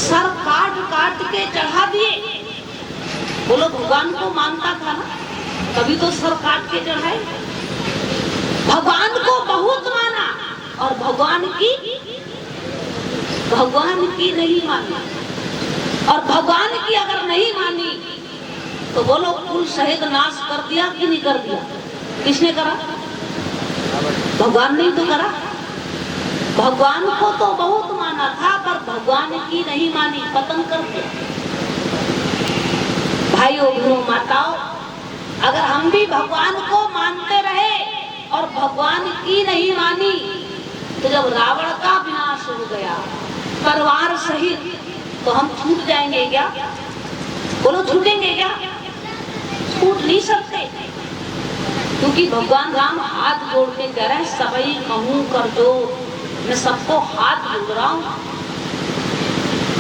Sir काट काट के चढ़ा दिए। बोलो भगवान को मानता था ना, कभी तो सर काट के चढ़ाए। भगवान को बहुत माना और भगवान की नहीं मानी। और भगवान की अगर नहीं मानी तो बोलो कुल सहित नाश कर दिया कि नहीं कर दिया? किसने करा? भगवान ने तो करा। भगवान को तो बहुत माना था पर भगवान की नहीं मानी, खत्म कर दिया। भाइयों बहनों माताओं, अगर हम भी भगवान को मानते रहे और भगवान की नहीं मानी तो जब रावण का विनाश हो गया परिवार सहित, तो हम छूट जाएंगे क्या? बोलो छूटेंगे क्या? छूट नहीं सकते, क्योंकि भगवान राम हाथ जोड़ के कह रहे हैं सबई कहूं कर जो, मैं सबको हाथ जोड़ रहा हूं।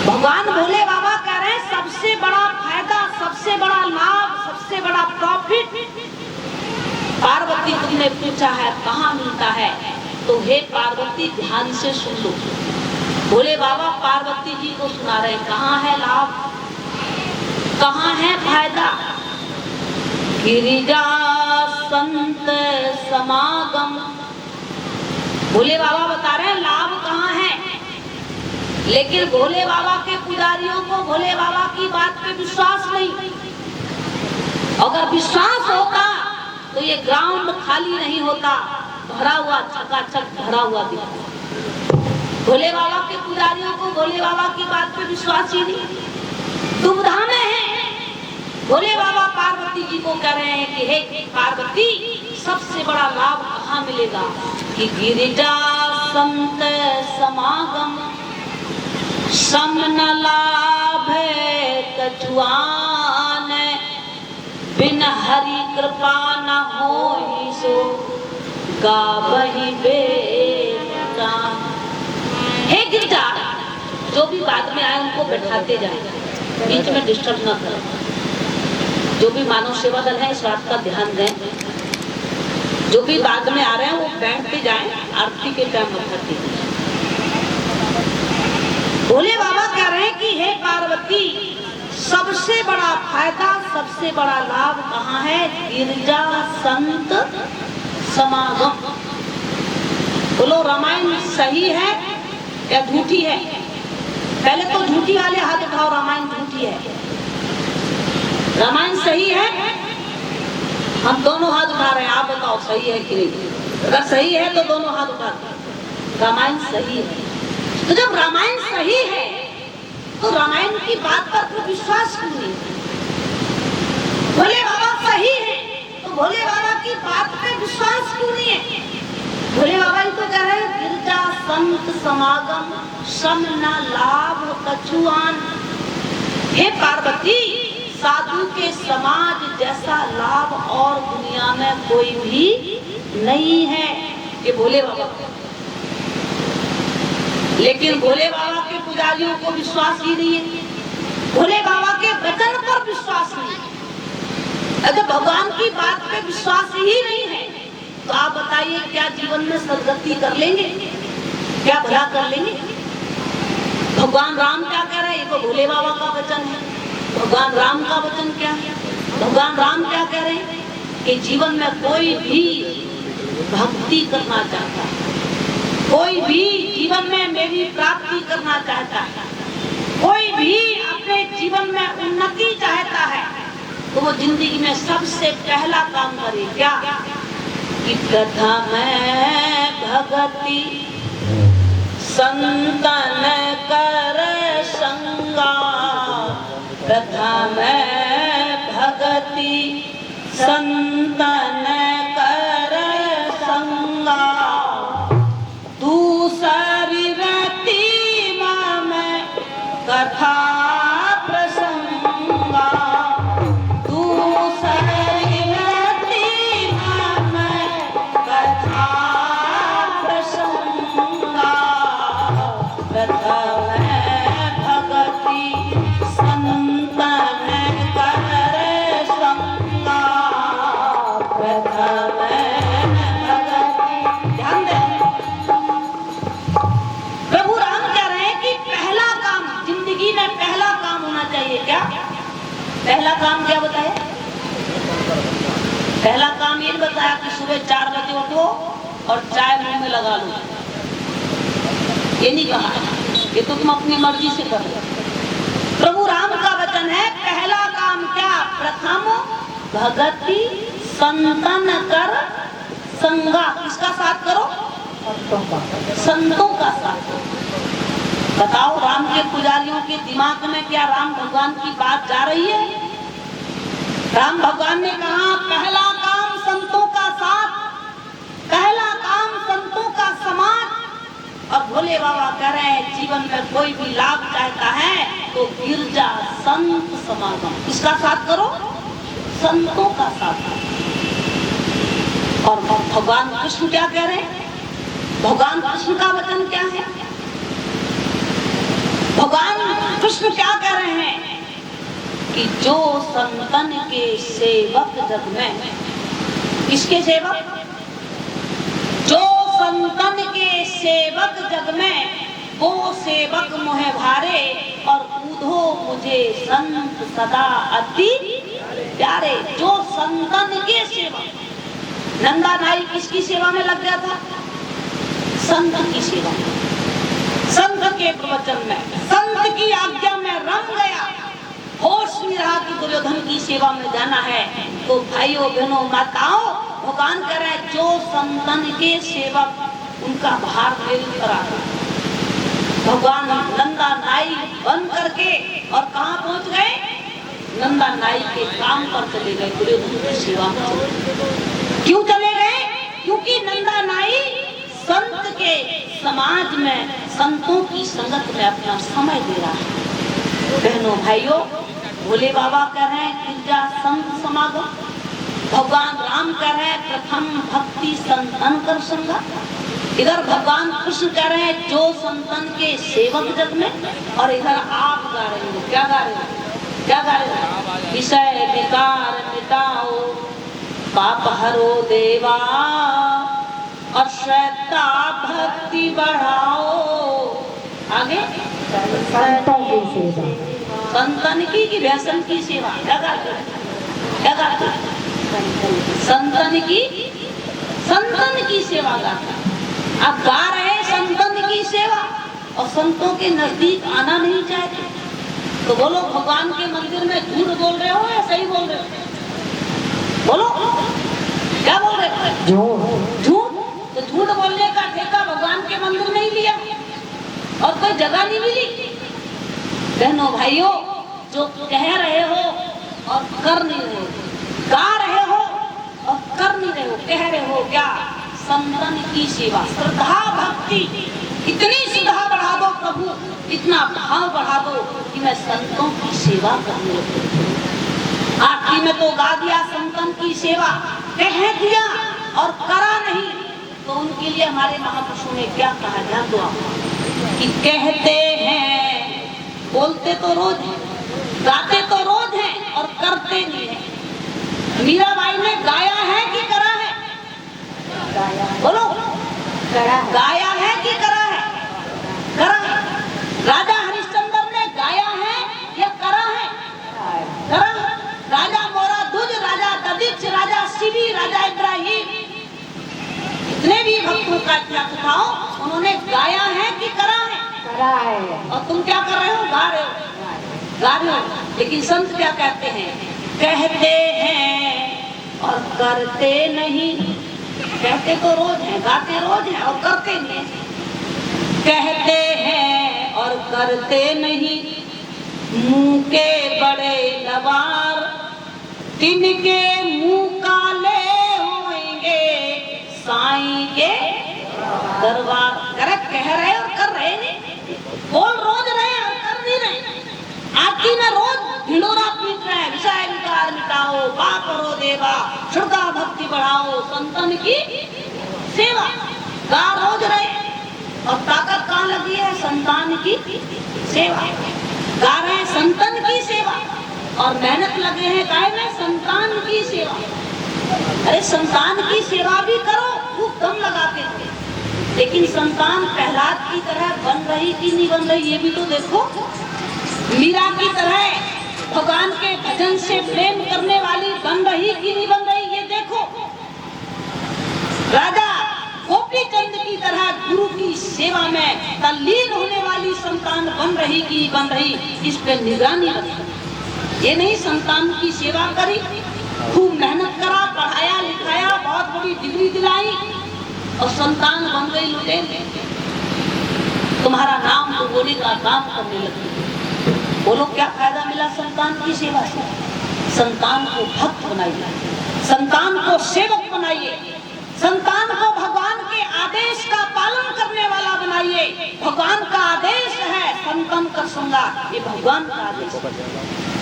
भगवान भोले बाबा कह रहे हैं सबसे बड़ा फायदा, सबसे बड़ा लाभ, सबसे बड़ा प्रॉफिट। पार्वती तुमने पूछा है कहाँ मिलता है, तो हे पार्वती ध्यान से सुन लो। भोले बाबा पार्वती जी को सुना रहे कहाँ है लाभ, कहाँ है फायदा। गिरिजा संत समागम, भोले बाबा बता रहे हैं लाभ कहाँ है। लेकिन भोले बाबा के पुजारियों को भोले बाबा की बात पे विश्वास नहीं। अगर विश्वास होता तो ये ग्राउंड खाली नहीं होता, भरा हुआ चकाचक भरा हुआ दिखता। भोले बाबा के पुजारियों को भोले बाबा की बात पे विश्वास ही नहीं, दुविधा में है। भोले बाबा पार्वती जी को कह रहे हैं कि हे पार्वती सबसे बड़ा लाभ कहाँ मिलेगा? कि गिरिजा संत समागम, सम न लाभ कछुआन, बिन हरि कृपा न होई सो गावहि वेद। हे गिरिजा, जो भी बाद में आए उनको बैठाते जाए, बीच में डिस्टर्ब न करें। जो भी मानव सेवा दल है इस बात का ध्यान दें, जो भी बाद में आ रहे हैं वो बैठते जाएं, आरती के टाइम बैठते जाएं। भोले बाबा कह रहे हैं कि हे पार्वती सबसे बड़ा फायदा, सबसे बड़ा लाभ कहाँ है? गिरिजा संत समागम। बोलो रामायण सही है या झूठी है? पहले तो झूठी वाले हाथ उठाओ, रामायण झूठी है। रामायण सही है? हम दोनों हाथ उठा रहे हैं, आप बताओ सही है कि नहीं? अगर सही है तो दोनों हाथ उठा दो। रामायण सही है। तो जब रामायण सही है तो रामायण की बात पर तो विश्वास क्यों नहीं? भोले बाबा सही है तो भोले बाबा की बात पे विश्वास क्यों नहीं है? भोले बाबा ही तो कह रहे हैं गिरजा संत समागम, सम न लाभ कछुआन। हे पार्वती साधु के समाज जैसा लाभ और दुनिया में कोई भी नहीं है, ये भोले बाबा। लेकिन भोले बाबा के पुजारियों को विश्वास ही नहीं है, भोले बाबा के वचन पर विश्वास नहीं। अगर भगवान की बात पे विश्वास ही नहीं है तो आप बताइए क्या जीवन में सदगति कर लेंगे? क्या भला कर लेंगे? भगवान राम क्या कह रहे हैं? ये तो भोले बाबा का वचन है। भगवान राम का वचन क्या है? भगवान राम क्या कह रहे हैं? कि जीवन में कोई भी भक्ति करना चाहता है, कोई भी जीवन में मेरी प्राप्ति करना चाहता है, कोई भी अपने जीवन में उन्नति चाहता है, तो वो जिंदगी में सबसे पहला काम करे क्या? कि प्रथम भगति संतन कर संगा, प्रथम भगति संतन कर संगा, दूसरी रति में कथा प्रसंगा, दूसरी रति में कथा प्रसंगा, प्रथम भगति संतन कर संगा, प्रथम पहला काम क्या बताया? पहला काम ये बताया कि सुबह 4 बजे उठो और चाय मुंह में लगा लो। ये नहीं कहा, ये तो तुम अपनी मर्जी से कर लो। प्रभु राम का वचन है, पहला काम क्या? प्रथम भगति संतन कर संगा। किसका साथ करो? संतों का साथ करो। बताओ, राम के पुजारियों के दिमाग में क्या राम भगवान की बात जा रही है? राम भगवान ने कहा पहला काम संतों का साथ, पहला काम संतों का समाज। और भोले बाबा कह रहे हैं जीवन में कोई भी लाभ चाहता है तो गिरजा संत समागम। किसका साथ करो? संतों का साथ। और भगवान कृष्ण क्या कह रहे हैं? भगवान कृष्ण का वचन क्या है? भगवान कृष्ण क्या कह रहे हैं कि जो संतन के सेवक जग में, किसके सेवक? जो संतन के सेवक जग में, वो सेवक मोहे भारे और कूदो मुझे संत सदा अति प्यारे। जो संतन के सेवक, नंदा नाई किसकी सेवा में लग गया था? संत की सेवा में, संत के प्रवचन में, संत की आज्ञा में रंग गया। होश नहीं रहा कि दुर्योधन की सेवा में जाना है। तो भाइयों बहनों माताओं, भगवान कह रहे हैं जो संतन के सेवक, उनका भार मेरे ऊपर आ गया। भगवान नंदा नाई बन करके और कहाँ पहुंच गए? नंदा नाई के काम पर चले गए, दुर्योधन की सेवा में चले गए। क्यों चले गए? क्योंकि नंदा नाई संत के समाज में, संतों की संगत में अपना समय दे रहा है। बहनों भाइयों, भोले बाबा कह रहे हैं गिरजा संत समागम। भगवान राम कह रहे हैं प्रथम भक्ति संतन कर संगा। इधर भगवान कृष्ण कह रहे हैं जो संतन के सेवक जग में, और इधर आप गा रहे हो। क्या गा रहे हो? क्या गा रहे हो? विषय विकार मिटाओ, पाप हरो देवा, और श्रद्धा भक्ति बढ़ाओ। आगे संतों की सेवा, संतन की व्यसन की सेवा। क्या गाते? क्या गाते? संतन की सेवा गाता। अब गा रहे संतन की सेवा और संतों के नजदीक आना नहीं चाहते। तो बोलो, भगवान के मंदिर में झूठ बोल रहे हो या सही बोल रहे हो? बोलो, क्या बोल रहे हो? झूठ। तो झूठ बोलने का ठेका भगवान के मंदिर में ही लिया और कोई जगह नहीं मिली। बहनों भाइयों, जो कह रहे हो और कर नहीं रहे हो, गा रहे हो और कर नहीं रहे हो, कह रहे हो क्या? संतन की सेवा, श्रद्धा भक्ति। इतनी श्रद्धा बढ़ा दो प्रभु, इतना भाव बढ़ा दो कि मैं संतों की सेवा करने लगूं। आखिरी में तो गा दिया संतन की सेवा, कह दिया और करा नहीं। तो उनके लिए हमारे महापुरुषों ने क्या कहा? ध्यान दो आप, कि कहते हैं, बोलते तो रोज हैं, गाते तो रोज हैं और करते नहीं है। मीराबाई ने गाया है कि करा है? बोलो, गाया है कि करा है? करा है। राजा हरिश्चंद्र ने गाया है या करा है? करा है। राजा मोरा दुज, राजा ददिच, राजा शिवी, राजा इब्राहिम, जितने भी भक्तों का इतिहास उठाओ, उन्होंने गाया है कि करा है? करा है। और तुम क्या कर रहे हो? गा रहे हो, गा रहे हो। लेकिन संत क्या कहते हैं? कहते हैं और करते नहीं। कहते तो रोज हैं, गाते रोज हैं और करते नहीं। कहते हैं और करते नहीं, मुंह के बड़े लवार, तिनके मुंह काले होंगे साईं के दरबार। करेक्ट कह रहे और कर रहे नहीं। बोल रोज रहे और कर नहीं रहे। आखिरी में रोज ढिंडोरा पीट रहे हैं, विषय विकार मिटाओ, पाप हरो देवा, श्रद्धा भक्ति बढ़ाओ, संतन की सेवा। गा रोज रहे और ताकत कहाँ लगी है? संतान की सेवा। गा रहे हैं संतन की सेवा और मेहनत लगे हैं गाय में संतान की सेवा। अरे संतान की सेवा भी करो, खूब दम लगाते थे, लेकिन संतान प्रहलाद की तरह बन रही कि नहीं बन रही ये भी तो देखो। मीरा की तरह भगवान के भजन से प्रेम करने वाली बन रही कि नहीं बन रही, ये देखो। राजा गोपी चंद की तरह गुरु की सेवा में तल्लीन होने वाली संतान बन रही कि बन रही, इस पे निगरानी रखी। ये नहीं संतान की सेवा करी, खूब मेहनत करा, पढ़ाया लिखाया, बहुत बड़ी डिग्री दिलाई और संतान बन गई लुटेरे। तुम्हारा नाम तो बोले का काम करने लगी। बोलो क्या फायदा मिला संतान की सेवा से? संतान को भक्त बनाइए, संतान को सेवक बनाइए, संतान को भगवान के आदेश का पालन करने वाला बनाइए। भगवान का आदेश है संतन का श्रृंगार, ये भगवान का आदेश है।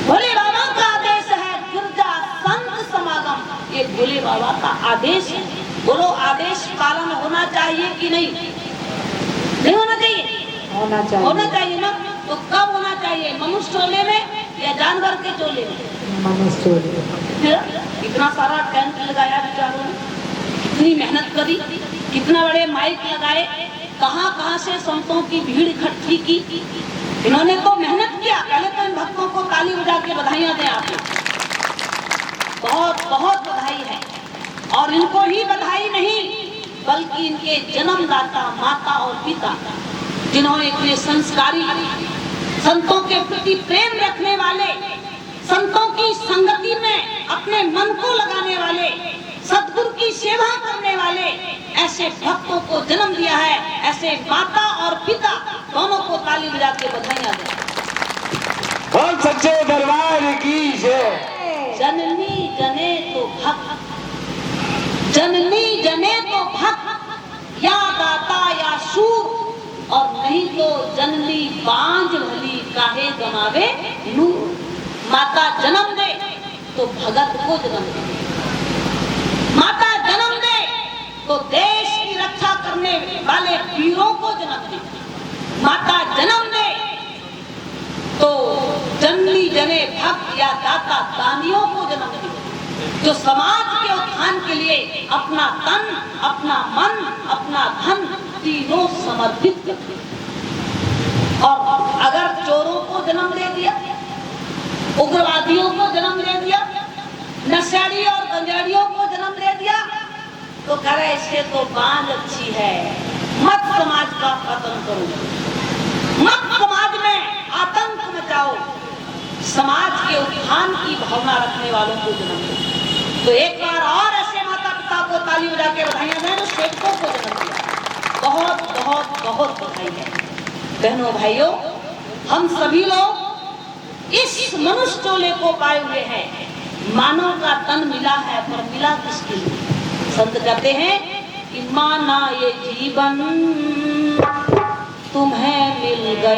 भोले बाबा का आदेश है गिरजा संत समागम, ये भोले बाबा का आदेश है। बोलो आदेश पालन होना चाहिए कि नहीं? नहीं होना चाहिए? होना चाहिए। होना चाहिए ना। तो कब होना चाहिए? मनुष्य चोले में या जानवर के चोले में? मनुष्य चोले। इतना सारा टेंट लगाया बेचारों ने, इतनी मेहनत करी, कितना बड़े माइक लगाए, कहां से संतों की भीड़ इकट्ठी की। इन्होंने तो मेहनत किया। पहले तो इन भक्तों को ताली बजा के बधाइयां दें आप। बहुत बहुत बधाई है। और इनको ही बधाई नहीं बल्कि इनके जन्मदाता माता और पिता, जिन्होंने इतने संस्कारी, संतों के प्रति प्रेम रखने वाले, संतों की संगति में अपने मन को लगाने वाले, सद्गुरु की सेवा करने वाले ऐसे भक्तों को जन्म दिया है। ऐसे माता और पिता दोनों को ताली बजा के बधाइयां दें। बोल सच्चे दरबार की जय। जननी जने तो भक्त, जननी जने तो भक्त, या दाता या शूर, और नहीं तो जननी बांझ भली काहे गमावे नूर। माता जन्म दे तो भगत को जन्म दे, माता जन्म दे तो देश की रक्षा करने वाले वीरों को जन्म दे, माता जन्म दे तो जननी जने भक्त या दाता दानियों को जन्म दे, जो समाज के उत्थान के लिए अपना तन, अपना मन, अपना धन तीनों समर्पित करते। और अगर चोरों को जन्म दे दिया, उग्रवादियों को जन्म दे दिया, नशेड़ी और गंजेड़ियों को जन्म दे दिया, तो कह रहे इससे तो बांझ अच्छी है, मत समाज का पतन करो, मत समाज में आतंक मचाओ, समाज के उत्थान की भावना रखने वालों को जन्म दो। तो एक बार और ऐसे माता पिता को ताली बजा के बधाइयां दें जो सेवकों को जन्म दिया। बहुत बहुत बहुत बधाई है। बहनों भाइयों, हम सभी लोग इस मनुष्य चोले को पाए हुए हैं। मानव का तन मिला है, पर मिला किसके लिए? संत कहते हैं कि माना ये जीवन तुम्हें मिल गया।